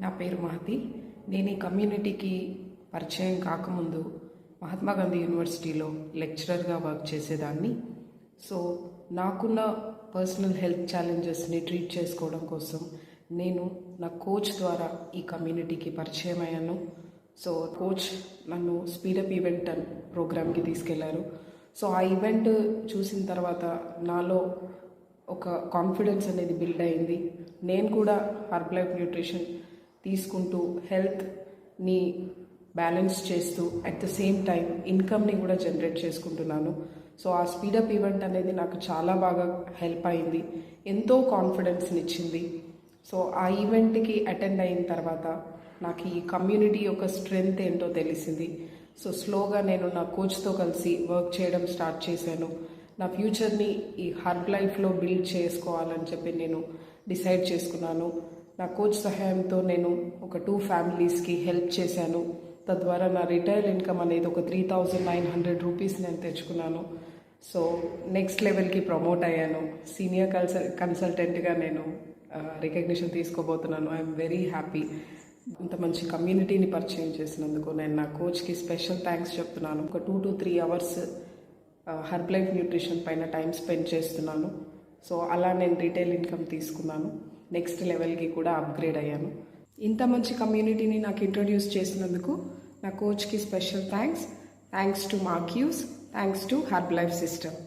నా పేరు మహతి. నేను ఈ కమ్యూనిటీకి పరిచయం కాకముందు మహాత్మా గాంధీ యూనివర్సిటీలో లెక్చరర్గా వర్క్ చేసేదాన్ని. సో నాకున్న పర్సనల్ హెల్త్ ఛాలెంజెస్ని ట్రీట్ చేసుకోవడం కోసం నేను నా కోచ్ ద్వారా ఈ కమ్యూనిటీకి పరిచయం అయ్యాను. సో కోచ్ నన్ను స్పీడప్ ఈవెంట్ ప్రోగ్రామ్కి తీసుకెళ్లారు. సో ఆ ఈవెంట్ చూసిన తర్వాత నాలో ఒక కాన్ఫిడెన్స్ అనేది బిల్డ్ అయింది. నేను కూడా హెర్బలైఫ్ న్యూట్రిషన్ తీసుకుంటూ హెల్త్ని బ్యాలెన్స్ చేస్తూ అట్ ద సేమ్ టైం ఇన్కమ్ని కూడా జనరేట్ చేసుకుంటున్నాను. సో ఆ స్పీడప్ ఈవెంట్ అనేది నాకు చాలా బాగా హెల్ప్ అయింది, ఎంతో కాన్ఫిడెన్స్ని ఇచ్చింది. సో ఆ ఈవెంట్కి అటెండ్ అయిన తర్వాత నాకు ఈ కమ్యూనిటీ యొక్క స్ట్రెంగ్త్ ఏంటో తెలిసింది. సో స్లోగా నేను నా కోచ్తో కలిసి వర్క్ చేయడం స్టార్ట్ చేశాను. నా ఫ్యూచర్ని ఈ హెర్బలైఫ్లో బిల్డ్ చేసుకోవాలని చెప్పి నేను డిసైడ్ చేసుకున్నాను. నా కోచ్ సహాయంతో నేను ఒక 2 ఫ్యామిలీస్కి హెల్ప్ చేశాను. తద్వారా నా రిటైల్ ఇన్కమ్ అనేది ఒక 3,900 రూపీస్ నేను తెచ్చుకున్నాను. సో నెక్స్ట్ లెవెల్కి ప్రమోట్ అయ్యాను. సీనియర్ కన్సల్టెంట్గా నేను రికగ్నిషన్ తీసుకోబోతున్నాను. I'm very happy. ఇంత మంచి కమ్యూనిటీని పరిచయం చేసినందుకు నేను నా కోచ్కి స్పెషల్ థ్యాంక్స్ చెప్తున్నాను. ఒక 2 to 3 అవర్స్ హెర్బలైఫ్ న్యూట్రిషన్ పైన టైం స్పెండ్ చేస్తున్నాను. సో అలా నేను రీటైల్ ఇన్కమ్ తీసుకున్నాను. నెక్స్ట్ లెవెల్కి కూడా అప్గ్రేడ్ అయ్యాను. ఇంత మంచి కమ్యూనిటీని నాకు ఇంట్రొడ్యూస్ చేసినందుకు నా కోచ్కి special thanks to Marquis, thanks to Herbalife system.